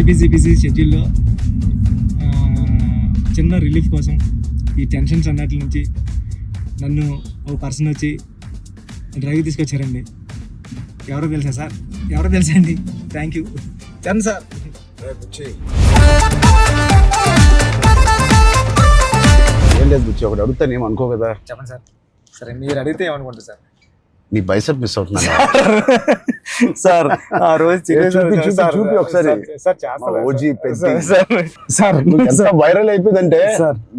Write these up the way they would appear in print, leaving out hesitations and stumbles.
Busy షెడ్యూల్లో చిన్న relief కోసం ఈ టెన్షన్స్ అన్నట్ల నుంచి నన్ను ఒక పర్సన్ వచ్చి డ్రైవ్ తీసుకొచ్చారండి. ఎవరో తెలుసా అండి. Thank you Charan sir. ఏం లేదు బుచ్చి, ఒకటి అడుగుతాను ఏం అనుకో కదా. చెప్పండి సార్. సరే మీరు అడిగితే ఏమనుకుంటారు సార్? నీ బైసెప్ మిస్ అవుతున్నా సార్ ఆ రోజు చూపి ఒకసారి. ఓజీ సార్ ఎంత వైరల్ అయిపోయిందంటే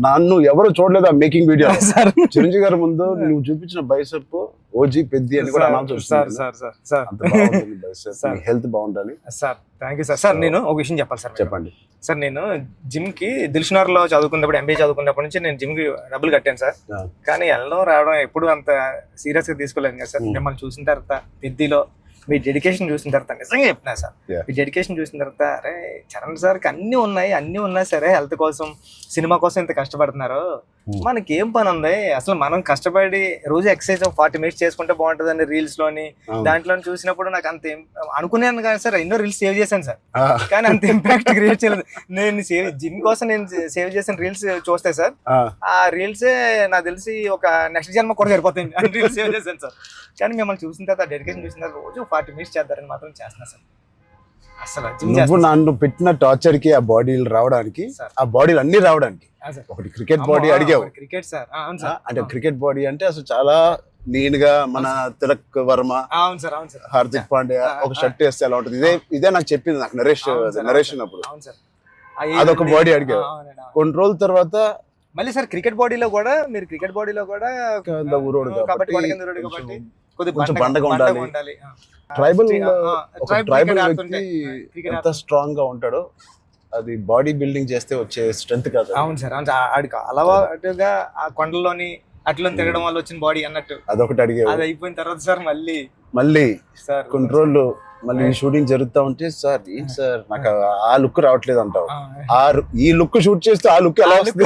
నన్ను ఎవరు చూడలేదు ఆ మేకింగ్ వీడియో. చిరంజీవి గారి ముందు నువ్వు చూపించిన బైసెప్ ఓజీ పెద్ది అని కూడా అనౌన్స్ చేస్తుంది. హెల్త్ బాగుండాలి sir. Thank you sir. Sir నేను ఒక విషయం చెప్పాలి సార్. చెప్పండి సార్. నేను జిమ్ కి దిల్షునగర్ లో చదువుకున్నప్పుడు, ఎంబీఏ చదువుకున్నప్పటి నుంచి నేను జిమ్ కి డబ్బులు కట్టాను సార్. కానీ వెళ్ళడం రావడం ఎప్పుడు అంత సీరియస్ గా తీసుకోలేదు కదా సార్. మిమ్మల్ని చూసిన తర్వాత పెద్దిలో మీ డెడికేషన్ చూసిన తర్వాత నిజంగా చెప్తున్నా సార్, మీ డెడికేషన్ చూసిన తర్వాత అరే చరణ్ సార్కి అన్ని ఉన్నాయి సరే, హెల్త్ కోసం సినిమా కోసం ఇంత కష్టపడుతున్నారు, మనకి ఏం పని ఉంది అసలు? మనం కష్టపడి రోజు ఎక్సర్సైజ్ 40 minutes చేసుకుంటే బాగుంటుందని రీల్స్ లోని దాంట్లో చూసినప్పుడు నాకు అంత అనుకున్నాను కానీ సార్, ఎన్నో రీల్స్ సేవ్ చేశాను సార్, కానీ అంత ఇంపాక్ట్ క్రియేట్ చేయలేదు. నేను జిమ్ కోసం నేను సేవ్ చేసిన రీల్స్ చూస్తే సార్, ఆ రీల్సే నాకు తెలిసి ఒక నెక్స్ట్ జన్మ కూడా సరిపోతుంది రీల్స్ సేవ్ చేశాను సార్. కానీ మిమ్మల్ని చూసిన తర్వాత డెడికేషన్ చూసిన తర్వాత రోజు 40 minutes చేద్దారని మాత్రం చేస్తున్నా సార్. అసలు నువ్వు నన్ను పెట్టిన టార్చర్ కి ఆ బాడీలు రావడానికి, ఆ బాడీలు అన్ని రావడానికి ఒకటి క్రికెట్ బాడీ అడిగావు. క్రికెట్ సార్ అంటే క్రికెట్ బాడీ అంటే అసలు చాలా లీన్ గా మన తిలక్ వర్మ, హార్దిక్ పాండ్యా ఒక షర్ట్ వేస్తే ఎలా ఉంటుంది, ఇదే నాకు చెప్పింది, నాకు నరేషన్ అప్పుడు అదొక బాడీ అడిగావు. కొన్ని రోజుల తర్వాత మళ్ళీ సార్ క్రికెట్ బాడీలో కూడా మీరు క్రికెట్ బాడీలో కూడా కొంచెం బండగా ఉండాలి. ట్రైబల్ వ్యక్తి ఎంత స్ట్రాంగ్ గా ఉంటాడో అది బాడీ బిల్డింగ్ చేస్తే వచ్చే స్ట్రెంత్ కాదు. అవును సార్. ఆడికి అలవాటుగా ఆ కొండల్లోని అట్లా తిరగడం వల్ల వచ్చిన బాడీ అన్నట్టు అదొకటి అడిగావు. అది అయిపోయిన తర్వాత సార్ మళ్ళీ సార్ కొన్ని రోజులు మళ్ళీ షూటింగ్ జరుగుతా ఉంటే సార్ ఏంటి సార్ నాకు ఆ లుక్ రావట్లేదు అంటావు. ఈ లుక్ షూట్ చేస్తే ఆ లుక్ ఎలా వస్తుంది?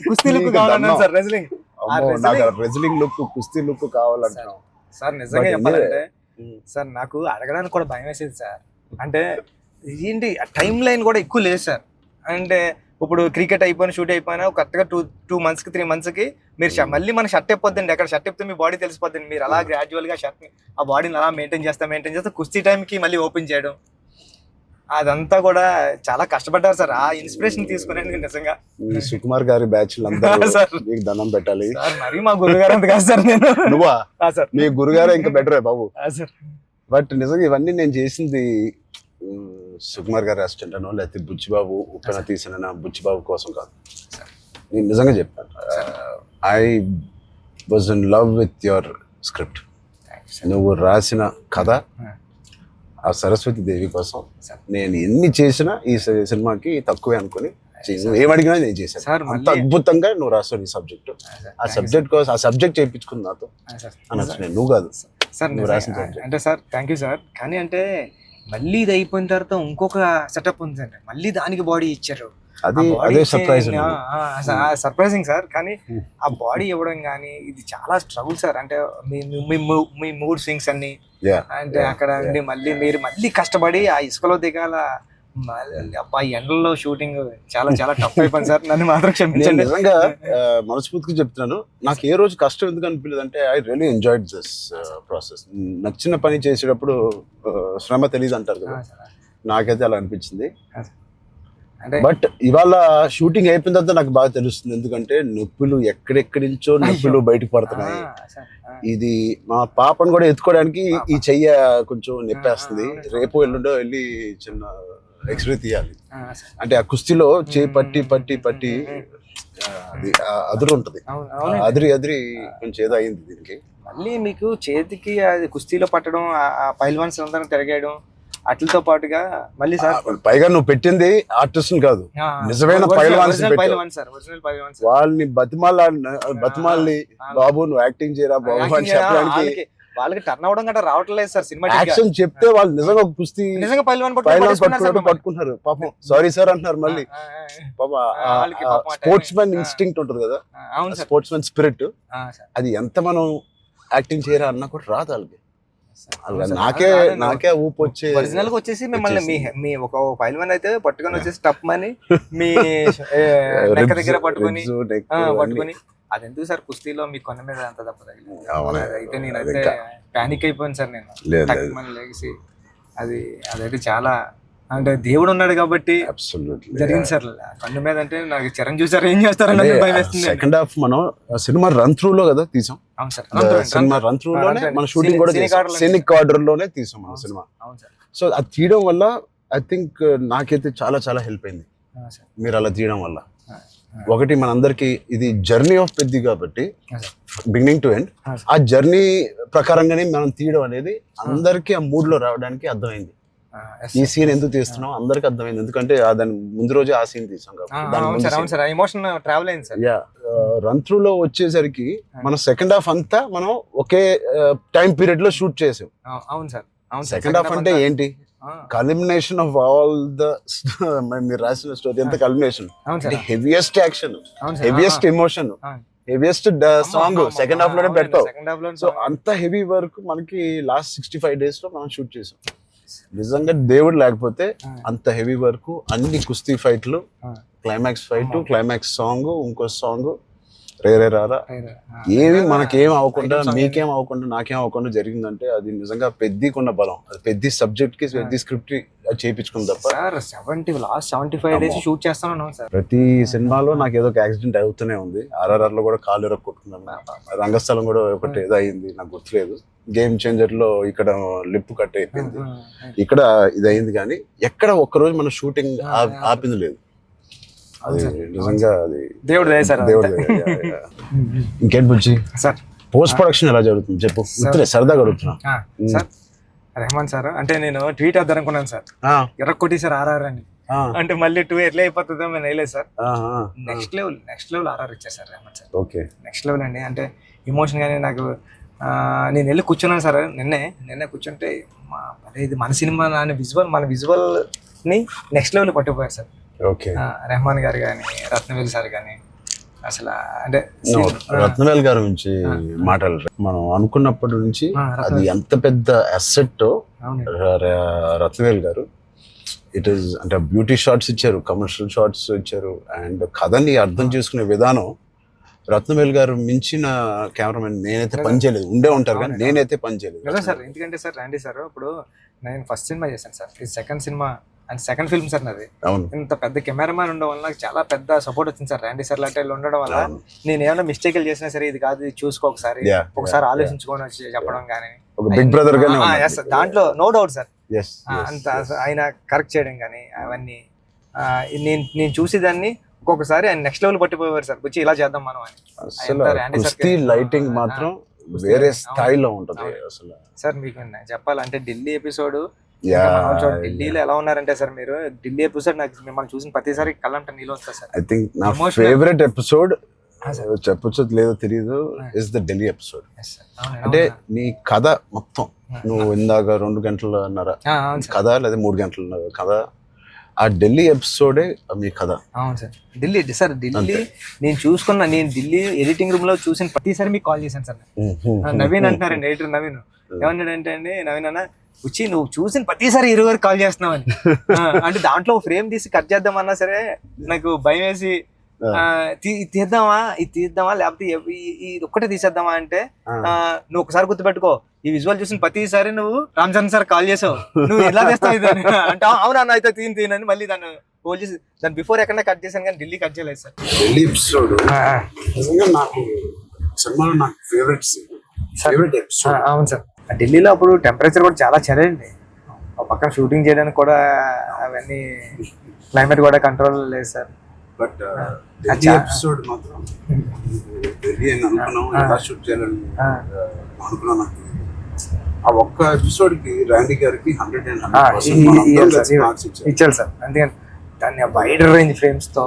కుస్తీ లుక్ కావాలన్నా సార్, రెజ్లింగ్ లుక్, కుస్తీ లుక్ కావాలంటావు సార్. నిజంగా చెప్పాలంటే సార్ నాకు అడగడానికి కూడా భయం వేసేది సార్. అంటే ఏంటి టైం లైన్ కూడా ఎక్కువ లేదు సార్. అంటే ఇప్పుడు క్రికెట్ అయిపోయిన షూట్ అయిపోయినా కరెక్ట్గా 2 months 3 months మీరు మళ్ళీ మన షర్ట్ అయిపోద్దండి. ఎక్కడ షర్ట్ అయిపోతే మీ బాడీ తెలిసిపోద్దండి. మీరు అలా గ్రాడ్యువల్గా షర్ట్ని ఆ బాడీని అలా మెయింటైన్ చేస్తే కుస్తీ టైంకి మళ్ళీ ఓపెన్ చేయడం, అదంతా కూడా చాలా కష్టపడ్డారు సార్. ఆ ఇన్స్పిరేషన్ తీసుకునేందుకు నిజంగా సుకుమార్ గారి బ్యాచ్ మీకు దండం పెట్టాలి సార్. మరి మా గురుగారు అంత కాదు సార్. నేను నువ్వా సార్? మీ గురుగారు ఇంకా బెటరే బాబు సార్. బట్ నిజంగా ఇవన్నీ నేను చేసింది సుకుమార్ గారి అసిస్టెంట్ అనో లేకపోతే బుచ్చిబాబు ఉప్పెన తీసిన బుచ్చిబాబు కోసం కాదు. నేను నిజంగా చెప్పాను, I was in love with your script. నువ్వు రాసిన కథ ఆ సరస్వతి దేవి కోసం నేను ఎన్ని చేసినా ఈ సినిమాకి తక్కువే అనుకుని ఏమడిగినా నేను చేశాను. అంత అద్భుతంగా నువ్వు రాసావు ఈ సబ్జెక్టు. ఆ సబ్జెక్ట్ కోసం ఆ సబ్జెక్ట్ చేయించుకుంది నాతో అనొచ్చు. నేను నువ్వు కాదు సార్ నువ్వు రాసిన సబ్జెక్ట్ అంటే సార్. Thank you sir. కానీ అంటే మళ్ళీ ఇది అయిపోయిన తర్వాత ఇంకొక సెటప్ ఉంది అండి, మళ్ళీ దానికి బాడీ ఇచ్చారు. అదే సర్ప్రైజింగ్ సార్. కానీ ఆ బాడీ ఇవ్వడం కానీ ఇది చాలా స్ట్రగుల్ సార్. అంటే మీ మూడ్ స్వింగ్స్ అన్ని అంటే అక్కడ మళ్ళీ మీరు కష్టపడి ఆ ఇసుకలో దిగాల, అబ్బా ఎండల్లో షూటింగ్ చాలా చాలా టఫ్ అయిపోయింది సార్. నన్ను మాత్రం క్షమించండి. నిజంగా మనస్ఫూర్తిగా చెప్తున్నాను, నాకు ఏ రోజు కష్టం ఎందుకు అనిపించలేదు అంటే I really enjoyed this process. నచ్చిన పని చేసేటప్పుడు శ్రమ తెలియదు అంటారు కదా, నాకైతే అలా అనిపించింది. బట్ ఇవాళ షూటింగ్ అయిపోయిన తర్వాత నాకు బాగా తెలుస్తుంది, ఎందుకంటే నొప్పులు ఎక్కడెక్కడి నుంచో నొప్పులు బయటకు పడుతున్నాయి. ఇది మా పాపను కూడా ఎత్తుకోవడానికి ఈ చెయ్య కొంచెం నొప్పేస్తుంది. రేపు ఎల్లుండో వెళ్ళి చిన్న ఎక్స్రే తీయాలి. అంటే ఆ కుస్తీలో చేయి పట్టి అది అదురు ఉంటది, అదిరి కొంచెం ఏదో అయింది దీనికి. మళ్ళీ మీకు చేతికి అది కుస్తీలో పట్టడం, ఆ పైల్వాన్స్ అందరం తిరగేయడం అట్లతో పాటుగా మళ్ళీ సార్ పైగా నువ్వు పెట్టింది ఆర్టిస్ట్ కాదు, నిజమైన పైల్వాన్స్. వాళ్ళని బతిమాలి బాబు నువ్వు యాక్టింగ్ చేయరా బాబు అని చెప్పడానికి వాళ్ళకి టర్న్ అవడం గట్రా రావట్లేదు సార్. సినిమా యాక్షన్ చెప్తే వాళ్ళు నిజంగా కుస్తీ నిజంగా పైల్వాన్ పట్టుకుంటున్నారు. పాపం సారీ సార్ అంటున్నారు. మళ్ళీ స్పోర్ట్స్ మ్యాన్ ఇన్స్టింక్ట్ ఉంటుంది కదా, స్పోర్ట్స్ మ్యాన్ స్పిరిట్, అది ఎంత మనం యాక్టింగ్ చేయరా అన్నా కూడా రాదు వాళ్ళకి. అలా నాకే ఊపు వచ్చే ఒరిజినల్ గా వచ్చేసి మిమ్మల్ని మీ ఒక ఫైల్ వన్ అయితే పట్టుకొని వచ్చేసి టప్ అని మీ నెక్క దగ్గర పట్టుకొని అది ఎందుకు సార్ కుస్తీలో మీ కొన్న మీద అంత దెబ్బ తగిలింది అయితే నేనైతే పానిక్ అయిపోయాను సార్ నేను లేచి అదైతే చాలా అంటే దేవుడు ఉన్నాడు కాబట్టి జరిగింది సార్ కన్ను మీద అంటే నాకు చిరంజీవి సార్ ఏం చేస్తారని భయం వేస్తుంది. సెకండ్ హాఫ్ మనం సినిమా రన్ త్రూ లో కదా తీసాం. అవును సార్, సినిమా రన్ త్రూ లోనే మన షూటింగ్ కూడా సీనిక్ ఆర్డర్ లోనే తీసాం మన సినిమా. సో అది తీయడం వల్ల ఐ థింక్ నాకైతే చాలా చాలా హెల్ప్ అయింది మీరు అలా తీయడం వల్ల. ఒకటి మనందరికి ఇది జర్నీ ఆఫ్ పెద్ది కాబట్టి బిగినింగ్ టు ఎండ్ ఆ జర్నీ ప్రకారంగానే మనం తీయడం అనేది అందరికి ఆ మూడ్ లో రావడానికి అర్థమైంది. ఈ సీన్ ఎందుకు తీస్తున్నాం అందరికి అర్థమైంది, ఎందుకంటే దాని ముందు రోజే ఆ సీన్ తీసాం కాబట్టి. రన్ త్రూ లో వచ్చేసరికి మన సెకండ్ హాఫ్ అంతా మనం ఒకే టైం పీరియడ్ లో షూట్ చేసాం. సెకండ్ హాఫ్ అంటే ఏంటి, కల్మినేషన్ ఆఫ్ ఆల్ ద మీరు రాసిన స్టోరీ అంతా culmination. Heaviest action, heaviest emotion, heaviest song second half లోనే పెడతావు. సో అంత హెవీ వర్క్ మనకి లాస్ట్ 65 days లో మనం షూట్ చేసాం. నిజంగా దేవుడు లేకపోతే అంత హెవీ వర్క్, అన్ని కుస్తీ ఫైట్లు, క్లైమాక్స్ ఫైట్, క్లైమాక్స్ సాంగ్, ఇంకో సాంగ్, రే రారా, ఏమి మనకేం అవ్వకుండా మీకేం అవ్వకుండా నాకేం అవ్వకుండా జరిగిందంటే అది నిజంగా పెద్దకున్న బలం. అది పెద్ద సబ్జెక్ట్ కి పెద్ద స్క్రిప్ట్ చేయించుకుంది తప్ప. లాస్ట్ 75 days షూట్ చేస్తాను సార్. ప్రతి సినిమాలో నాకు ఏదో ఒక యాక్సిడెంట్ అవుతూనే ఉంది. RRR లో కూడా కాలు ఎరగ కొట్టుకున్నాను, రంగస్థలం కూడా ఒకటి ఏదో అయింది నాకు గుర్తులేదు. గేమ్ చేంజర్ లో ఇక్కడ లిప్ కట్ అయిపోయింది, ఇక్కడ ఇది అయింది. కానీ ఎక్కడ ఒక్కరోజు మన షూటింగ్ ఆపింది లేదు. అది నిజంగా అది దేవుడు. ఇంకేంటి బుజ్జి సార్ పోస్ట్ ప్రొడక్షన్ ఎలా జరుగుతుంది చెప్పు, సరదాగా అడుగుతున్నా. సార్ రెహమాన్ సార్ అంటే నేను ట్వీట్ వద్దాం అనుకున్నాను సార్, ఎర్ర కొట్టేసారు RRR అని. అంటే మళ్ళీ 2 ఎట్లా అయిపోతుందో నేను వేయలేదు సార్. నెక్స్ట్ లెవెల్ RRR ఇచ్చారు sir Rahman sir. Okay, next level అండి. అంటే ఎమోషన్ గానీ నాకు నేను వెళ్ళి కూర్చున్నాను సార్. నిన్నే కూర్చుంటే ఇది మన సినిమా మన విజువల్ ని నెక్స్ట్ లెవెల్ పట్టుకుపోయారు సార్. ఓకే, రెహమాన్ గారు కానీ, రత్నవేల్ సార్ కానీ, అసలు అంటే రత్నవేల్ గారి గురించి మాట్లాడరు. మనం అనుకున్నప్పటి నుంచి అది ఎంత పెద్ద అసెట్ రత్నవేల్ గారు. ఇట్ ఈస్ అంటే బ్యూటీ షాట్స్ ఇచ్చారు, కమర్షియల్ షాట్స్ ఇచ్చారు, అండ్ కథని అర్థం చేసుకునే విధానం రత్నవేల్ గారు మించిన కెమెరామెన్ నేనైతే పని చేయలేదు. ఉండే ఉంటారు కానీ నేనైతే పని చేయలేదు కదా సార్. ఎందుకంటే సార్ రాండీ సార్ ఇప్పుడు నేను ఫస్ట్ సినిమా చేశాను సార్, ఇది second cinema and second film sir నాది. ఇంత పెద్ద కెమెరామ్యాన్ ఉండడం వల్ల నాకు చాలా పెద్ద సపోర్ట్ వచ్చింది సార్. రాండీ సార్ లాంటి ఉండడం వల్ల నేను ఏమైనా మిస్టేక్లు చేసినా సరే ఇది కాదు ఇది చూసుకో ఒకసారి ఆలోచించుకొని వచ్చి చెప్పడం కానీ బిగ్ బ్రదర్ దాంట్లో నో డౌట్ సార్. అంత ఆయన కరెక్ట్ చేయడం కానీ అవన్నీ నేను చూసేదాన్ని ఒక్కొక్కసారి ఆయన నెక్స్ట్ లెవెల్ పట్టిపోయేవారు సార్. వచ్చి ఇలా చేద్దాం మనం అని. లైటింగ్ మాత్రం వేరే స్థాయిలో ఉంటది అసలు. సార్ మీకు చెప్పాలంటే ఢిల్లీ ఎపిసోడ్ ఢిల్లీలో ఎలా ఉన్నారంటే సార్ మీరు ఢిల్లీ ఎపిసోడ్ నాకు మిమ్మల్ని చూసిన ప్రతిసారి కళ్ళంటే నీళ్ళు వస్తా సార్. ఐ థింక్ నా ఫేవరెట్ ఎపిసోడ్ చెప్పొచ్చు లేదో తెలియదు ఇస్ ద ఢిల్లీ ఎపిసోడ్. అంటే నీ కథ మొత్తం నువ్వు ఇందాక 2 గంటలన్నర కథ లేదా 3 గంటల కథ, ఆ ఢిల్లీ ఎపిసోడే మీ కథ. అవును సార్. ఢిల్లీ నేను ఢిల్లీ ఎడిటింగ్ రూమ్ లో చూసిన ప్రతిసారి మీకు కాల్ చేశాను సార్. నవీన్ అంటున్నారండి, ఎడిటర్ నవీన్ ఏమన్నాడంటే అండి, నవీన్ అన్న వచ్చి నువ్వు చూసిన ప్రతిసారి 20 వరకు కాల్ చేస్తున్నావు అని. అంటే దాంట్లో ఫ్రేమ్ తీసి కట్ చేద్దామన్నా సరే నాకు భయం వేసి ఇది తీద్దామా లేకపోతే ఇది ఒక్కటే తీసేద్దామా అంటే నువ్వు ఒకసారి గుర్తుపెట్టుకో ఈ విజువల్ చూసిన ప్రతిసారి నువ్వు రామ్ చరణ్ సార్ కాల్ చేసావు, నువ్వు ఎలా చేస్తావు ఇది అంటే అవునా అయితే తీనని మళ్ళీ దాన్ని హోల్డ్ చేసి దాని బిఫోర్ ఎక్కడ కట్ చేశాను కానీ ఢిల్లీ కట్ చేయలేదు సార్. ఢిల్లీ ఎపిసోడ్ నాకు సినిమాలో నాకు ఫేవరెట్ ఎపిసోడ్. అవును సార్. ఢిల్లీలో అప్పుడు టెంపరేచర్ కూడా చాలా చలండి, పక్కన షూటింగ్ చేయడానికి కూడా అవన్నీ క్లైమేట్ కూడా కంట్రోల్ లేదు సార్. బట్ ఎపిసోడ్ మాత్రం ఎలా షూట్ చేయాలని అనుకున్నాను. ఆ ఒక్క ఎపిసోడ్ కి రాండీ గారికి 100% ఇచ్చారు సార్. అందుకని దాన్ని వైడ్ రేంజ్ ఫ్రేమ్స్ తో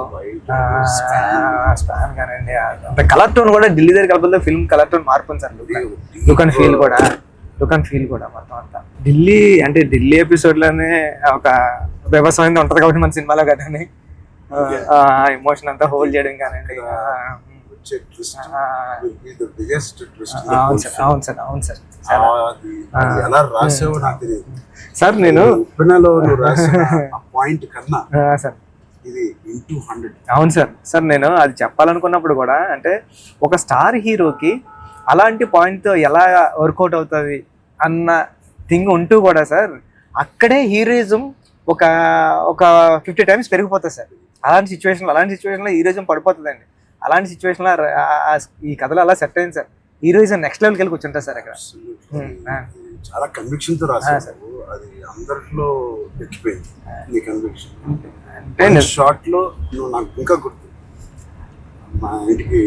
స్పాన్ కానండి, అంత కలర్ టోన్ కూడా ఢిల్లీ దగ్గర కలపలతో ఫిల్మ్ కలర్ టోన్ మార్పు సార్. లుక్ అండ్ ఫీల్ కూడా మొత్తం అంతా ఢిల్లీ ఎపిసోడ్ లోనే ఒక వ్యవసాయం ఉంటది కాబట్టి మన సినిమాలో కదండి ఎమోషన్ అంతా హోల్డ్ చేయడం కానండి. వచ్చే ట్విస్ట్ ఆ, will be the biggest twist in the అవును whole సార్ film. అవును సార్ అవును సార్ అది ఎలా రాసావో నాకు తెలియదు. సార్ నేను ఉప్పెనలో నువ్వు రాసిన ఆ పాయింట్ కన్నా సార్ ఇది ఇంటూ 100. అవును సార్. సార్ నేను అది చెప్పాలనుకున్నప్పుడు కూడా అంటే ఒక స్టార్ హీరోకి అలాంటి పాయింట్తో ఎలా వర్కౌట్ అవుతుంది అన్న థింగ్ ఉంటూ కూడా సార్ అక్కడే హీరోయిజం ఒక ఒక 50 టైమ్స్ పెరిగిపోతుంది సార్. అలాంటి సిచ్యువేషన్లో హీరోయిజం పడిపోతుందండి. అలాంటి సిచ్యువేషన్లో ఈ కథలో అలా సెట్ అయింది సార్. హీరోయిజం నెక్స్ట్ లెవెల్కి వెళ్ళి కూర్చుంటారు సార్ అక్కడ. చాలా కన్విక్షన్ తో రాసావు. అది అందరిలో ఎక్కిపోయింది నీ కన్విక్షన్. అంటే షార్ట్ లో నువ్వు నాకు ఇంకా గుర్తు, మా ఇంటికి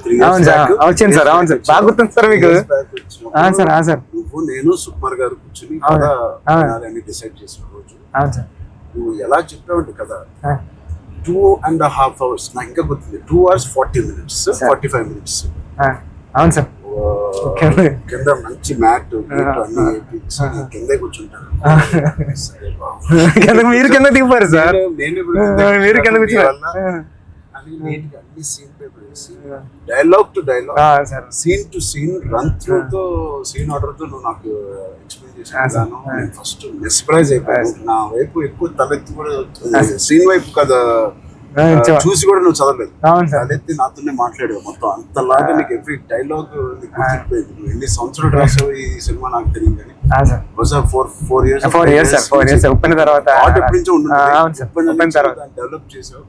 3 అవును years సార్ back వచ్చింది సార్. అవును సార్ బాగా గుర్తుంది సార్ మీకు. 3 years back వచ్చినప్పుడు సార్ సార్ నువ్వు నేను సుకుమార్ గారు కూర్చుని అవును. కథ అని డిసైడ్ చేసిన రోజు అవును సార్ నువ్వు ఎలా చెప్పావంటే కదా 2.5 hours నాకు ఇంకా గుర్తుంది. 2 hours 40 minutes 45 minutes అవును సార్. కింద మంచి మ్యాట్ అన్ని వేయించి కిందే కూర్చుంటాను. సరే బాబు మీరు కింద దిగిపోయారు సార్. మీరు కింద అన్ని సీన్ పేపర్ వేసి dialogue to dialogue scene to scene run through తో సీన్ ఆర్డర్ తో నువ్వు నాకు ఎక్స్ప్లెయిన్ చేసాను. నేను ఫస్ట్ మెస్పరైజ్ అయిపోయాను. నా వైపు ఎక్కువ తలెత్తి కూడా సీన్ వైపు కదా చూసి కూడా నువ్వు చదవలేదు. తలెత్తి నాతోనే మాట్లాడావు మొత్తం. అంతలాగా నీకు ఎవ్రీ డైలాగ్ నీకు గుర్తుపోయింది. నువ్వు ఎన్ని సంవత్సరాలు రాసావు ఈ సినిమా నాకు తెలియదు కానీ ఫోర్ ఇయర్స్ ఉప్పిన తర్వాత ఎప్పటి నుంచో డెవలప్ చేసావు.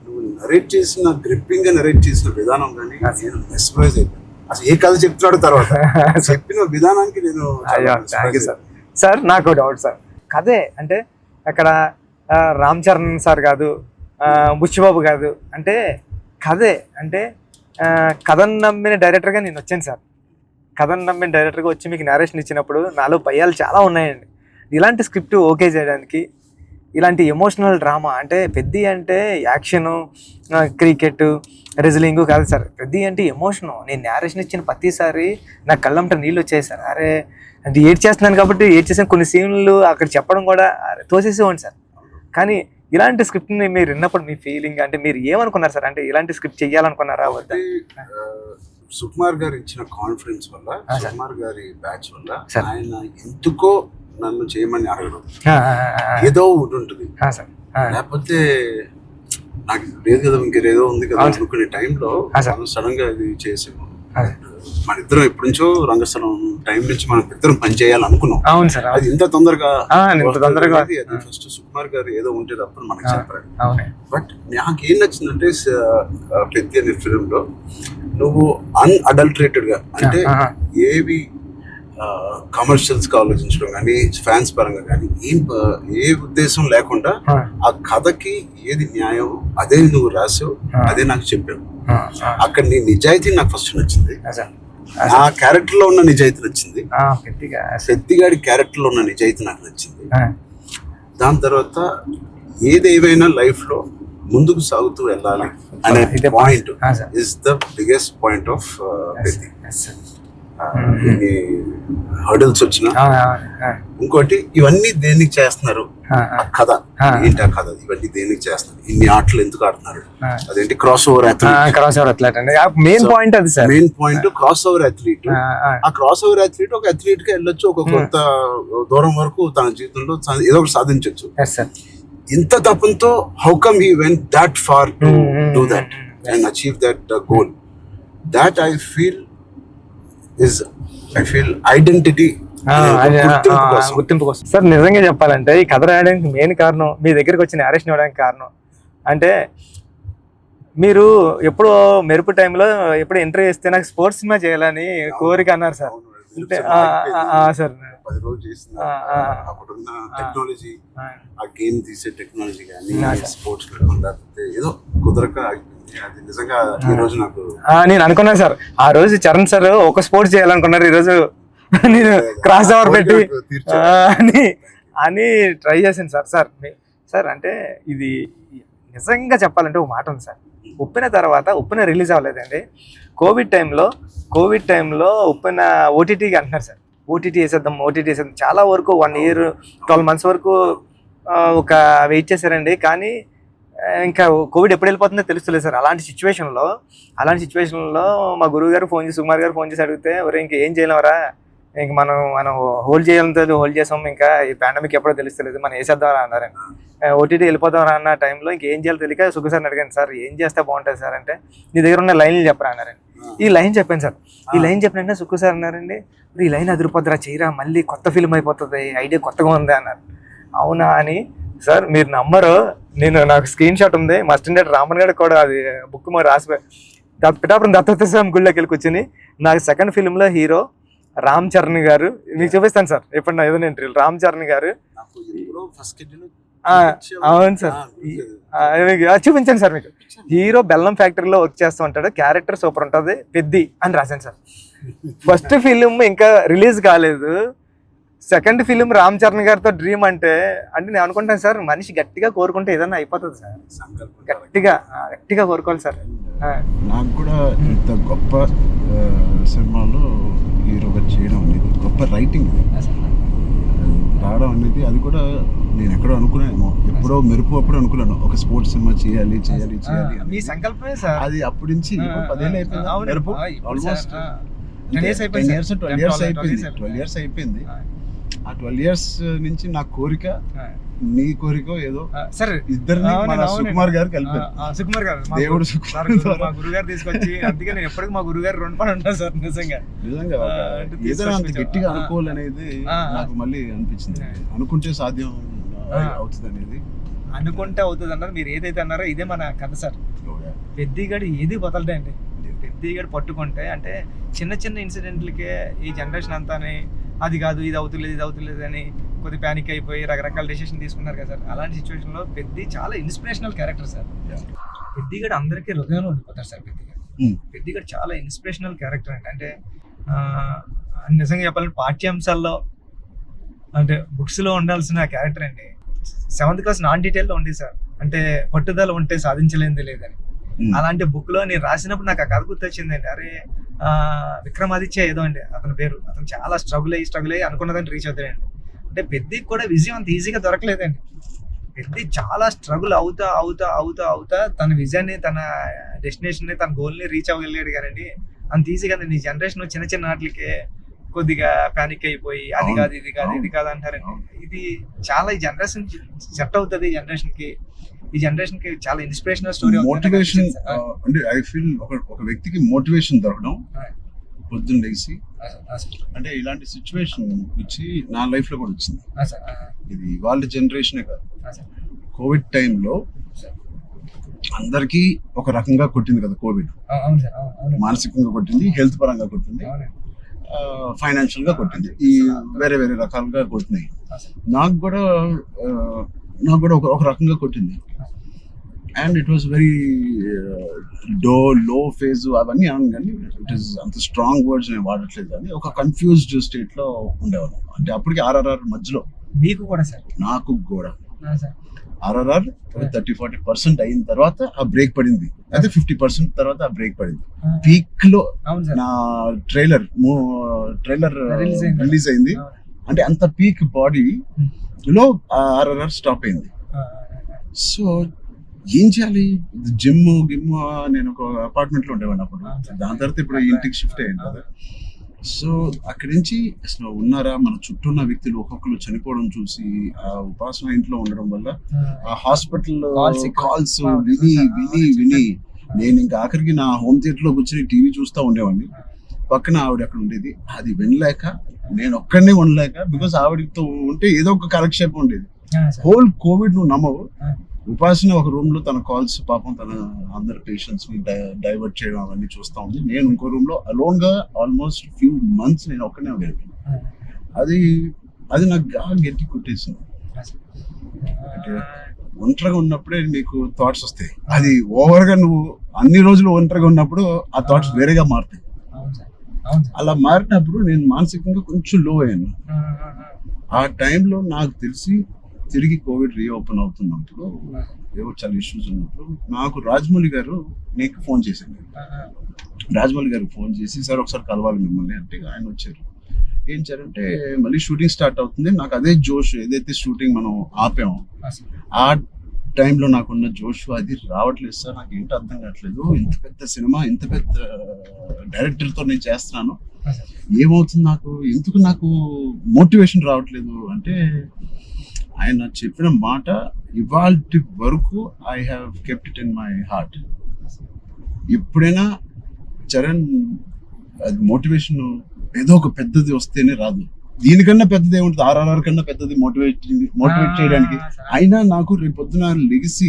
నువ్వు నరేట్ చేసిన గ్రిప్పింగ్ గా నరేట్ చేసిన విధానం కానీ నేను మెస్పరైజ్ అయిపోయాను. అసలు ఏ కథ చెప్తున్నాడు తర్వాత చెప్పిన విధానానికి నేను సార్. నాకు డౌట్ సార్, కథే అంటే అక్కడ రామ్ చరణ్ సార్ కాదు, బుచ్చిబాబు కాదు, అంటే కథే అంటే కథను నమ్మిన డైరెక్టర్గా నేను వచ్చాను సార్. కథను నమ్మిన డైరెక్టర్గా వచ్చి మీకు నేరేషన్ ఇచ్చినప్పుడు నాలో భయాలు చాలా ఉన్నాయండి. ఇలాంటి స్క్రిప్ట్ ఓకే చేయడానికి, ఇలాంటి ఎమోషనల్ డ్రామా అంటే పెద్ద అంటే యాక్షను, క్రికెట్, రెజ్లింగ్ కాదు సార్. పెద్ద అంటే ఎమోషను. నేను నేరేషన్ ఇచ్చిన ప్రతిసారి నాకు కళ్ళంట నీళ్ళు వచ్చాయి సార్. అరే అంటే ఏడ్ చేస్తున్నాను కాబట్టి ఏడ్ చేసిన కొన్ని సీన్లు అక్కడ చెప్పడం కూడా తోసేసేవాడి సార్. కానీ ఇలాంటి స్క్రిప్ట్ని మీరు విన్నప్పుడు మీ ఫీలింగ్ అంటే మీరు ఏమనుకున్నారు సార్? అంటే ఇలాంటి స్క్రిప్ట్ చెయ్యాలనుకున్నారా? సుకుమార్ గారు ఇచ్చిన కాన్ఫిడెన్స్ వల్ల, సుకుమార్ గారి బ్యాచ్ వల్ల ఆయన ఎందుకో నన్ను చేయమని అడగడం ఏదో ఉంటుంది. లేకపోతే నాకు లేదు కదా ఇంకేదో ఉంది కదా అనుకునే టైంలో సడన్ గా ఇది చేసాము. మన ఇద్దరం ఎప్పటి నుంచో రంగస్థలం టైం నుంచి మనం ఇద్దరం పని చేయాలి అనుకున్నాం. అది ఇంత తొందరగా అది ఫస్ట్ సుకుమార్ గారు ఏదో ఉంటే తప్ప మనకు చెప్పారు. బట్ నాకేం నచ్చిందంటే పెద్ద అనే ఫిల్మ్ లో నువ్వు అన్అడల్టరేటెడ్ గా అంటే ఏవి కమర్షియల్స్ గా ఆలోచించడం కానీ ఫ్యాన్స్ పరంగా కానీ ఏ ఉద్దేశం లేకుండా ఆ కథకి ఏది న్యాయం అదే నువ్వు రాసావు, అదే నాకు చెప్పావు. అక్కడ నీ నిజాయితీ నాకు ఫస్ట్ నచ్చింది. ఆ క్యారెక్టర్ లో ఉన్న నిజాయితీ నచ్చింది. పెద్దిగాడి క్యారెక్టర్ లో ఉన్న నిజాయితీ నాకు నచ్చింది. దాని తర్వాత ఏదేమైనా లైఫ్ లో ముందుకు సాగుతూ వెళ్ళాలి అనే point is the biggest point of Peddi. Hurdles వచ్చిన ఇంకోటి ఇవన్నీ దేనికి చేస్తున్నారు, కథ ఏంటి, ఆ కథ ఇవన్నీ దేనికి చేస్తున్నారు, ఇన్ని ఆటలు ఎందుకు ఆడుతున్నారు, అదేంటి cross over athlete. Main point అది sir. Main point cross over athlete. ఆ క్రాస్ ఓవర్ అథ్లీట్ ఒక అథ్లీట్ గా వెళ్ళొచ్చు, ఒక కొంత దూరం వరకు తన జీవితంలో ఏదో ఒకటి సాధించవచ్చు. ఇంత తపంతో how come he went that far to do that and achieve that goal. That I feel identity, గుర్తింపు కోసం. సార్ నిజంగా చెప్పాలంటే ఈ కథ రాయడానికి మెయిన్ కారణం, మీ దగ్గరికి వచ్చిన నేరేషన్ ఇవ్వడానికి కారణం అంటే మీరు ఎప్పుడో మెరుపు టైంలో ఎప్పుడు ఎంట్రీ చేస్తే నాకు స్పోర్ట్స్ సినిమా చేయాలని కోరిక అన్నారు సార్. సార్ టెక్నాలజీ, ఆ గేమ్ తీసే టెక్నాలజీ కానీ స్పోర్ట్స్ ఏదో కుదరక అది నిజంగా ఈ రోజు నాకు నేను అనుకున్నాను సార్. ఆ రోజు చరణ్ సార్ ఒక స్పోర్ట్స్ చేయాలనుకున్నారు, ఈ రోజు నేను క్రాస్ ఓవర్ పెట్టి అని ట్రై చేశాను సార్. సార్ అంటే ఇది నిజంగా చెప్పాలంటే ఒక మాట ఉంది సార్. ఉప్పిన రిలీజ్ అవ్వలేదండి. కోవిడ్ టైంలో ఉప్పిన ఓటీటీకి అంటున్నారు సార్. ఓటీటీ వేసేద్దాం చాలా వరకు 1 year 12 months వరకు ఒక వెయిట్ చేశారండి. కానీ ఇంకా కోవిడ్ ఎప్పుడు వెళ్ళిపోతుందో తెలుస్తలేదు సార్. అలాంటి సిచ్యువేషన్లో మా గురువు గారు ఫోన్ చేసి, సుకుమార్ గారు ఫోన్ చేసి అడిగితే, ఎవరు ఇంక ఏం చేయలేవరా, ఇంక మనం హోల్డ్ హోల్డ్ చేసాం, ఇంకా ఈ పాండమిక్ ఎప్పుడో తెలుస్తలేదు, మనం వేసేద్దాం అన్నారండి. ఓటీటీ వెళ్ళిపోదాం అన్న టైంలో ఇంకేం చేయాలో తెలియక సుఖ సార్ని అడిగాను, సార్ ఏం చేస్తే బాగుంటుంది సార్ అంటే, నీ దగ్గర ఉన్న లైన్లు చెప్పరా అన్నారండి. ఈ లైన్ చెప్పాను సార్. ఈ లైన్ చెప్పినంటే సుఖ సార్ అన్నారండి, ఈ లైన్ అదిరిపోద్దురా, చేయరా, మళ్ళీ కొత్త ఫిల్మ్ అయిపోతుంది, ఐడియా కొత్తగా ఉంది అన్నారు. అవునా అని సార్ మీరు నమ్మరు, నాకు స్క్రీన్ షాట్ ఉంది, మా స్టాండర్డ్ రామన్ గారికి కూడా అది బుక్ మరి రాసిపోయి పిఠాపురం దత్తత స్వామి గుళ్ళోకి వెళ్ళి కూర్చొని, నాకు సెకండ్ ఫిల్మ్లో హీరో రామ్ చరణ్ గారు, మీకు చూపిస్తాను సార్ ఎప్పుడు నా ఏదైనా ఇంటర్వ్యూ, రామ్ చరణ్ గారు. అవును సార్, చూపించాను సార్ మీకు. హీరో బెల్లం ఫ్యాక్టరీలో వర్క్ చేస్తూ ఉంటాడు, క్యారెక్టర్ సూపర్ ఉంటుంది, పెద్ది అని రాశాను సార్. ఫస్ట్ ఫిలిం ఇంకా రిలీజ్ కాలేదు, సెకండ్ ఫిలిం రామ్ చరణ్ గారితో డ్రీమ్ అంటే నేను అనుకుంటాను సార్, మనిషి గట్టిగా కోరుకుంటే ఏదైనా అయిపోతుంది సార్, గట్టిగా కోరుకోవాలి సార్. నాకు కూడా ఇంత గొప్ప సినిమాలో హీరోగా చేయడం అనేది గొప్ప రైటింగ్ రావడం అనేది, అది కూడా నేను ఎక్కడో అనుకున్నాను, ఎప్పుడో మెరుపు అప్పుడు అనుకున్నాను ఒక స్పోర్ట్స్ సినిమా చేయాలి మీ సంకల్పమే సార్. అది అప్పటి నుంచి 10 ఏళ్ళు అయిపోయింది, మెరుపు ఆల్మోస్ట్ 12 years అయిపోయింది. ఆ 12 years నుంచి నా కోరిక, నీ కోరిక ఏదో సార్, ఇద్దరిని సుకుమార్ గారు కలిపారు. సుకుమార్ గారు దేవుడు, మా గురుగారు తీసుకొచ్చి, అందుకే నేను ఎప్పటికీ మా గురుగారు రెండు పని ఉంటాను సార్. నిజంగా ఏదైనా అంత గట్టిగా అనుకోవాలనేది నాకు మళ్ళీ అనిపించింది. అనుకుంటే సాధ్యం అవుతుంది అనేది, అనుకుంటే అవుతుంది అన్నారు. మీరు ఏదైతే అన్నారో ఇదే మన కథ సార్. పెద్దిగాడు ఏది వదలడండి, పెద్దిగాడు పట్టుకుంటే అంటే చిన్న ఇన్సిడెంట్లకే ఈ జనరేషన్ అంతానే అది కాదు, ఇది అవుతులేదు అని కొద్ది ప్యానిక్ అయిపోయి రకరకాల డెసిషన్ తీసుకున్నారు కదా సార్. అలాంటి సిచ్యువేషన్లో పెద్ది చాలా ఇన్స్పిరేషనల్ క్యారెక్టర్ సార్. పెద్దిగాడు అందరికీ హృదయంలో ఉండిపోతారు సార్. పెద్దిగాడు చాలా ఇన్స్పిరేషనల్ క్యారెక్టర్ అంటే నిజంగా చెప్పాలంటే పాఠ్యాంశాల్లో అంటే బుక్స్లో ఉండాల్సిన క్యారెక్టర్ అండి. 7th class నాన్ డీటెయిల్లో ఉంది సార్, అంటే పట్టుదల ఉంటే సాధించలేనిది లేదని. అలాంటి బుక్ లో నేను రాసినప్పుడు నాకు ఆ కథ గుర్తొచ్చిందండి. అరే విక్రమాదిత్య ఏదో అండి అతని పేరు, అతను చాలా స్ట్రగుల్ అయ్యి అనుకున్నదాన్ని రీచ్ అవుతాడండి. అంటే పెద్దికి కూడా విజయం అంత ఈజీగా దొరకలేదండి. పెద్ది చాలా స్ట్రగుల్ అవుతా తన విజయాన్ని, తన డెస్టినేషన్ ని, తన గోల్ ని రీచ్ అవ్వగలిగాడు కానీ అంత ఈజీగా ఈ జనరేషన్ చిన్న వాటికే కొద్దిగా ప్యానిక్ అయిపోయి అది కాదు ఇది కాదు అంటారండి. ఇది చాలా ఈ జనరేషన్ సెట్ అవుతుంది, ఈ జనరేషన్ కి చాలా ఇన్స్పిరేషనల్ స్టోరీ. మోటివేషన్ అంటే ఐ ఫీల్ ఒక వ్యక్తికి మోటివేషన్ దొరకడం పొద్దున్న లేచి, అంటే ఇలాంటి సిచ్యువేషన్ వచ్చి నా లైఫ్ లో కూడా వచ్చింది. ఇది వాళ్ళ జనరేషనే కాదు, కోవిడ్ టైంలో అందరికీ ఒక రకంగా కొట్టింది కదా కోవిడ్. మానసికంగా కొట్టింది, హెల్త్ పరంగా కొట్టింది, ఫైనాన్షియల్ గా కొట్టింది, ఈ వేరే రకాలుగా కొట్టినాయి. నాకు కూడా ఒక రకంగా కొట్టింది. And it was very low phase అవన్నీ అన్నాను, కానీ ఇట్ ఈస్ అంత స్ట్రాంగ్ వర్డ్స్ నేను వాడట్లేదు, కానీ ఒక కన్ఫ్యూజ్డ్ స్టేట్ లో ఉండేవాళ్ళం. అంటే అప్పటికి RRR మధ్యలో మీకు కూడా సార్, నాకు కూడా RRR 30-40% అయిన తర్వాత ఆ బ్రేక్ పడింది, అయితే 50% తర్వాత ఆ బ్రేక్ పడింది. పీక్ లో నా ట్రైలర్ రిలీజ్ అయింది, అంటే అంత పీక్ బాడీ లో RRR స్టాప్ అయింది. సో ఏం చేయాలి, జిమ్ నేను ఒక అపార్ట్మెంట్ లో ఉండేవాడిని అప్పుడు, దాని తర్వాత ఇప్పుడు ఇంటికి షిఫ్ట్ అయ్యాను కదా. సో అక్కడి నుంచి అసలు ఉన్నారా, మన చుట్టూ ఉన్న వ్యక్తులు ఒక్కొక్కరు చనిపోవడం చూసి ఆ ఉపాసన ఇంట్లో ఉండడం వల్ల ఆ హాస్పిటల్ కాల్స్ విని నేను ఇంకా ఆఖరికి నా హోమ్ థియేటర్ లో కూర్చొని టీవీ చూస్తూ ఉండేవాడిని. పక్కన ఆవిడ అక్కడ ఉండేది, అది వినలేక నేను ఒక్కడనే ఉండలేక, బికాస్ ఆవిడతో ఉంటే ఏదో ఒక కాలక్షేపం ఉండేది. హోల్ కోవిడ్ నువ్వు నమ్మవు, ఉపాసన ఒక రూమ్ లో తన కాల్స్ పాపం తన అందరు పేషెంట్స్ ని డైవర్ట్ చేయడం అవన్నీ చూస్తా ఉంది. నేను ఇంకో రూమ్ లో అలోన్ గా ఆల్మోస్ట్ ఫ్యూ మంత్స్ నేను ఒక్కనే గడిపాను. అది నాకు గట్టి కొట్టేసింది. అంటే ఒంటరిగా ఉన్నప్పుడే నీకు థాట్స్ వస్తాయి, అది ఓవర్ గా నువ్వు అన్ని రోజులు ఒంటరిగా ఉన్నప్పుడు ఆ థాట్స్ వేరేగా మారుతాయి. అలా మారినప్పుడు నేను మానసికంగా కొంచెం లో అయ్యాను. ఆ టైంలో నాకు తెలిసి తిరిగి కోవిడ్ రీఓపెన్ అవుతున్నప్పుడు, ఏవో చాలా ఇష్యూస్ ఉన్నప్పుడు నాకు రాజమౌళి గారు నీకు ఫోన్ చేశాను. రాజమౌళి గారికి ఫోన్ చేసి, సార్ ఒకసారి కలవాలి మిమ్మల్ని అంటే ఆయన వచ్చారు. ఏం చేయాలంటే మళ్ళీ షూటింగ్ స్టార్ట్ అవుతుంది, నాకు అదే జోష్, ఏదైతే షూటింగ్ మనం ఆపామో ఆ టైంలో నాకున్న జోష్ అది రావట్లేదు సార్. నాకు ఏంటో అర్థం కావట్లేదు. ఇంత పెద్ద సినిమా, ఇంత పెద్ద డైరెక్టర్తో నేను చేస్తున్నాను, ఏమవుతుంది నాకు, ఎందుకు నాకు మోటివేషన్ రావట్లేదు అంటే, ఆయన చెప్పిన మాట ఇవాల్టి వరకు I have kept it in my heart. ఎప్పుడైనా చరణ్ అది మోటివేషన్ ఏదో ఒక పెద్దది వస్తేనే రాదు. దీనికన్నా పెద్దది ఏముంటుంది, RRR కన్నా పెద్దది మోటివేట్ చేయడానికి. అయినా నాకు రేపు పొద్దున లెగిసి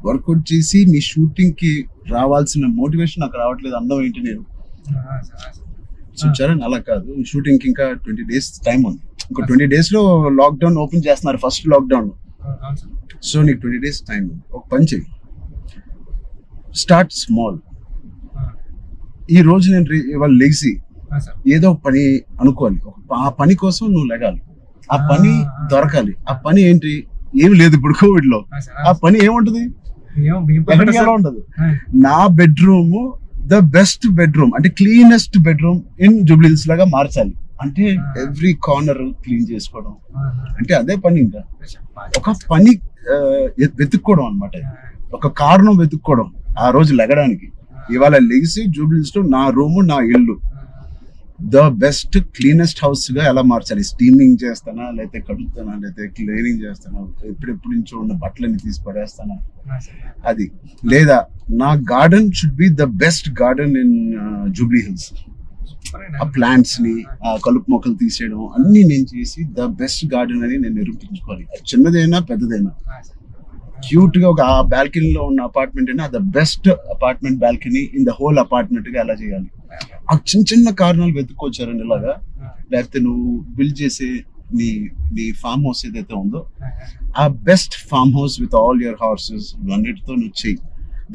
వర్కౌట్ చేసి మీ షూటింగ్ కి రావాల్సిన మోటివేషన్ నాకు రావట్లేదు. అందం ఏంటి నేను. సో చరణ్ అలా కాదు, షూటింగ్ కి ఇంకా 20 days టైం ఉంది. ఇంకో 20 days లో లాక్డౌన్ ఓపెన్ చేస్తున్నారు, ఫస్ట్ లాక్డౌన్. సో నీకు 20 days టైం ఉంది. ఒక పని చెయ్యి, స్టార్ట్ స్మాల్. ఈ రోజు నేను ఇవాళ లెగిసి ఏదో ఒక పని అనుకోవాలి, ఆ పని కోసం నువ్వు లెగాలి, ఆ పని దొరకాలి. ఆ పని ఏంటి, ఏమి లేదు ఇప్పుడు కోవిడ్ లో. ఆ పని ఏముంటది, ఎలా ఉండదు. నా బెడ్రూమ్ ద బెస్ట్ బెడ్రూమ్, అంటే cleanest bedroom in Jubilee hills లాగా మార్చాలి. అంటే ఎవ్రీ కార్నర్ క్లీన్ చేసుకోవడం, అంటే అదే పని. ఇంకా ఒక పని వెతుక్కోవడం అనమాట, ఒక కారణం వెతుక్కోవడం ఆ రోజు లెగడానికి. ఇవాళ లెగిసి జూబ్లీ హిల్స్ లో నా రూము, నా ఇల్లు ద బెస్ట్ క్లీనెస్ట్ హౌస్ గా ఎలా మార్చాలి. స్టీమింగ్ చేస్తానా, లేకపోతే కడుగుతానా, లేకపోతే క్లీనింగ్ చేస్తానా, ఎప్పుడెప్పుడు నుంచో ఉన్న బట్టలని తీసి పడేస్తానా, అది. లేదా నా garden should be the best garden in Jubilee hills. ఆ ప్లాంట్స్ ని, ఆ కలుపు మొక్కలు తీసేయడం అన్ని నేను చేసి ద బెస్ట్ గార్డెన్ అని నేను నిరూపించుకోవాలి. చిన్నదైనా పెద్దదైనా. క్యూట్ గా ఒక బాల్కనీలో ఉన్న అపార్ట్మెంట్ అయినా the best apartment balcony in the whole apartment గా ఎలా చేయాలి. ఆ చిన్న చిన్న కారణాలు వెతుక్కొచ్చారండి ఇలాగా. లేకపోతే నువ్వు బిల్డ్ చేసే నీ ఫామ్ హౌస్ ఏదైతే ఉందో, ఆ best farm house with all your horses అన్నిటితో నువ్వు చెయ్యి,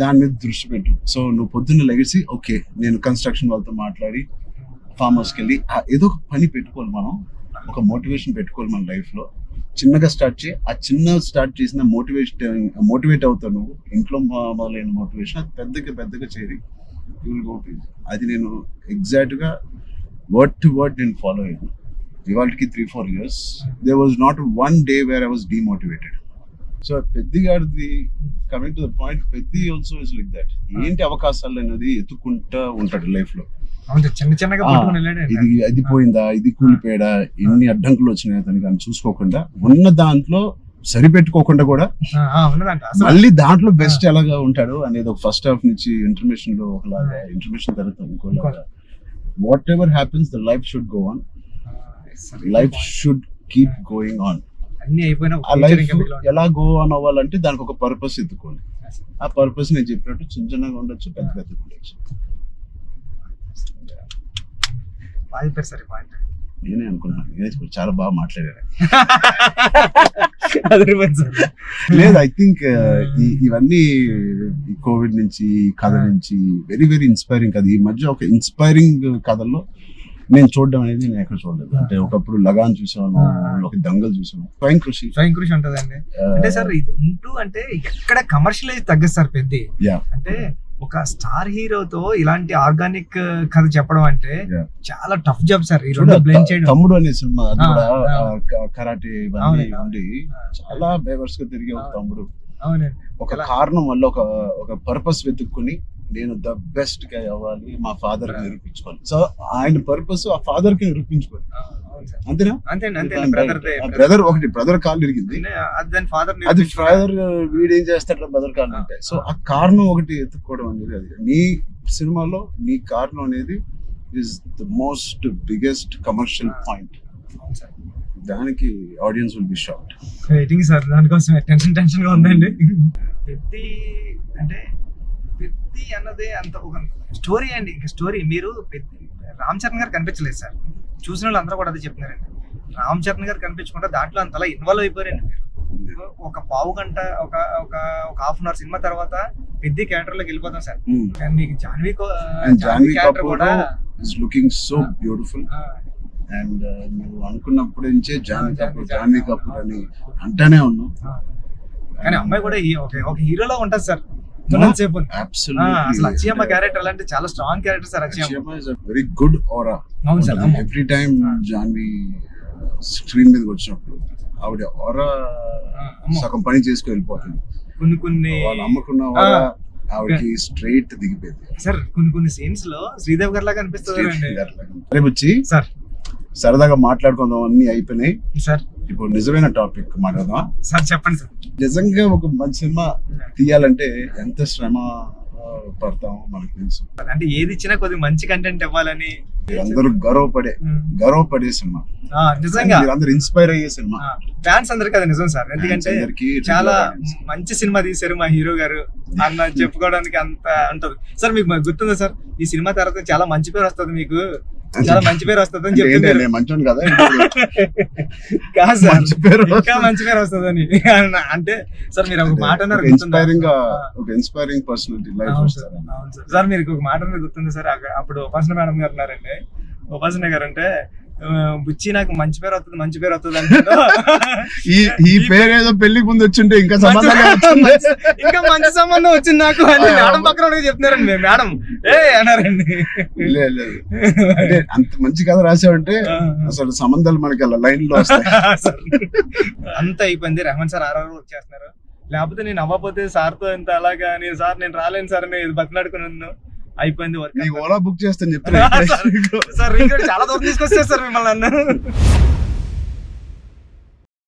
దాని మీద దృష్టి పెట్టు. సో నువ్వు పొద్దున్న లెగిసి ఓకే నేను కన్స్ట్రక్షన్ వాళ్ళతో మాట్లాడి ఫామ్ హౌస్కి వెళ్ళి ఏదో ఒక పని పెట్టుకోవాలి. మనం ఒక మోటివేషన్ పెట్టుకోవాలి మన లైఫ్ లో. చిన్నగా స్టార్ట్ చేయి. ఆ చిన్న స్టార్ట్ చేసిన మోటివేట్ అవుతావు నువ్వు. ఇంట్లో మొదలైన మోటివేషన్ అది పెద్దగా చేరి యూ విల్ గో టు. అది నేను ఎగ్జాక్ట్ గా వర్డ్ టు వర్డ్ నేను ఫాలో అయ్యాను. ఇవాళకి 3-4 years there was not one day where I was demotivated. So Peddi గారిది coming to the point, Peddi also is like that. ఏంటి అవకాశాలు అనేది ఎత్తుకుంటా ఉంటాడు లైఫ్ లో. ఇది అది పోయిందా, ఇది కూలిపోయాడా, ఎన్ని అడ్డంకులు వచ్చినాయి అతనికి అని చూసుకోకుండా, ఉన్న దాంట్లో సరిపెట్టుకోకుండా కూడా మళ్ళీ దాంట్లో బెస్ట్ ఎలాగా ఉంటాడు అనేది ఒక ఫస్ట్ హాఫ్ నుంచి ఇంటర్మిషన్ లో ఒకలాగా, ఇంటర్మిషన్ తర్వాత ఇంకోలాగా. Whatever happens the life should go on, life should keep going on. ఆ లైఫ్ ఎలా గో ఆన్ అవ్వాలంటే దానికి ఒక పర్పస్ ఎత్తుకోవాలి. ఆ పర్పస్ నేను చెప్పినట్టు చిన్న చిన్నగా ఉండొచ్చు, పెద్ద ఉండొచ్చు. నేనే అనుకున్నాను, నేనే చాలా బాగా మాట్లాడాను. లేదు, ఐ థింక్ ఇవన్నీ కోవిడ్ నుంచి, కథ నుంచి వెరీ వెరీ ఇన్స్పైరింగ్ కథ. ఈ మధ్య ఒక ఇన్స్పైరింగ్ కథల్లో నేను చూడడం అనేది నేను ఎక్కడ చూడలేదు. అంటే ఒకప్పుడు లగాన్ చూసాను, ఒక దంగల్ చూసాను, స్వయం కృషి ఉంటదండి. అంటే సార్ ఇది ఉంటూ అంటే ఎక్కడ కమర్షియలైజ్ తగ్గదు సార్ పెద్ద. అంటే ఒక స్టార్ హీరోతో ఇలాంటి ఆర్గానిక్ కథ చెప్పడం అంటే చాలా టఫ్ జాబ్ సార్. బ్లెండ్ చేయడం. తమ్ముడు అనే సినిమా అది కూడా కరాటే ఇవన్నీ ఉండి చాలా బేవర్స్ గా తిరిగే ఒక తమ్ముడు ఒక కారణం వల్ల ఒక పర్పస్ వెతుక్కుని నేను ద బెస్ట్ గా అవ్వాలి, మా ఫాదర్ కి నిరూపించుకోవాలి. సో ఆయన పర్పస్ ఆ ఫాదర్ కి నిరూపించుకోవాలి. అంతేనా? బ్రదర్ ఒకటి బ్రదర్ కాళ్ళు ఇరిగింది, అది ఫాదర్ వీడేం చేస్తాడు బ్రదర్ కాళ్ళు అంటే. సో ఆ కారణం ఒకటి ఎత్తుక్కోవడం అనేది, అది నీ సినిమాలో నీ కారణం అనేది is the most biggest commercial point. దానికి audience will be shocked. Waiting sir, దానికోసం టెన్షన్ గా ఉందండి. పెద్ది అంటే పెద్ది అన్నదే అంత ఒక స్టోరీ అండి. ఇంకా స్టోరీ మీరు రామ్ చరణ్ గారు కనిపించలేదు సార్. చూసిన వాళ్ళు అందరూ కూడా అదే చెప్తున్నారండి. రామ్ చరణ్ గారు కనిపించకుండా దాంట్లో అంతలా ఇన్వాల్వ్ అయిపోయారండి మీరు. ఒక పావు గంట ఒక హాఫ్ అన్ అవర్ సినిమా తర్వాత పెద్ద క్యారెక్టర్ లోకి వెళ్ళిపోతాం సార్. కానీ మీకు జాన్వీ క్యారెక్టర్ కూడా is looking so beautiful. And నువ్వు అనుకున్నప్పటి నుంచే జాన్వీ కపూర్ అని అంటానే ఉన్నావు. కానీ అమ్మాయి కూడా ఒక హీరోలో ఉంటుంది సార్. అసలు అక్షయమ్మ క్యారెక్టర్ అలాంటి చాలా strong character sir. Akshayamma is very good aura. Every time Janhvi screen మీదకి వచ్చినప్పుడు ఆవిడ ఆరా సగం పని చేసుకుని వెళ్ళిపోతుంది. కొన్ని వాళ్ళు నమ్ముకున్న వాళ్ళ ఆవిడకి స్ట్రైట్ దిగిపోయింది. సార్ కొన్ని సీన్స్ లో శ్రీదేవి గారి లాగా అనిపిస్తుంది అండి. రేపు వచ్చి సార్ సరదాగా మాట్లాడుకుందాం, అన్ని అయిపోయినాయి. సార్ ఇప్పుడు నిజమైన టాపిక్ మాట్లాడదాం. సార్ చెప్పండి సార్. నిజంగా ఒక మంచి సినిమా తీయాలంటే ఎంత శ్రమ పడతాం మనకు తెలుసు. అంటే ఏది ఇచ్చినా కొద్దిగా మంచి కంటెంట్ ఇవ్వాలని అందరూ గర్వపడే సినిమా, నిజంగా అందరూ ఇన్స్పైర్ అయ్యే సినిమా. ఫ్యాన్స్ అందరికి అది నిజం సార్. ఎందుకంటే అందరికీ చాలా మంచి సినిమా తీశారు మా హీరో గారు అన్న చెప్పుకోవడానికి అంత ఉంటది సార్. మీకు గుర్తుందా సార్, ఈ సినిమా తర్వాత చాలా మంచి పేరు వస్తుంది, మీకు చాలా మంచి పేరు వస్తుంది అని చెప్తున్నారు. మంచోని కదా కాదు సార్, మంచి పేరు ఇంకా మంచి పేరు వస్తుంది అని అంటే సార్ మీరు ఒక మాట అన్నారు ఇన్స్పైరింగ్ పర్సనాలిటీ లైఫ్. అవును సార్, మీరు ఒక మాట అన్నారు గుర్తుంది సార్. అప్పుడు ఉపాసన మేడం గారు ఉన్నారండి. ఉపాసన గారు అంటే బుచ్చి నాకు మంచి పేరు వస్తుంది అంటే ఈ పేరు ఏదో పెళ్లికి ముందు వచ్చింటే ఇంకా సంబంధం ఇంకా మంచి సంబంధం వచ్చింది నాకు అని మేడం పక్కన చెప్తున్నారండి. మేడం అన్నారండి. అంటే అంత మంచి కథ రాసావంటే అసలు సంబంధాలు మనకి అలా లైన్ లో వస్తాయి. అంత అయిపోయింది. రెహమాన్ సార్ ఆర్ఆర్ వర్క్ చేస్తున్నారు. లేకపోతే నేను అవ్వకపోతే సార్ తో ఎంత అలాగా నేను రాలేను సార్ అని బతిలాడుకున్నాను. అయిపోయింది వర్క్. ఓలా బుక్ చేస్తాను చెప్తున్నా సార్ చాలా దూరం తీసుకొచ్చారు సార్ మిమ్మల్ని అన్నారు.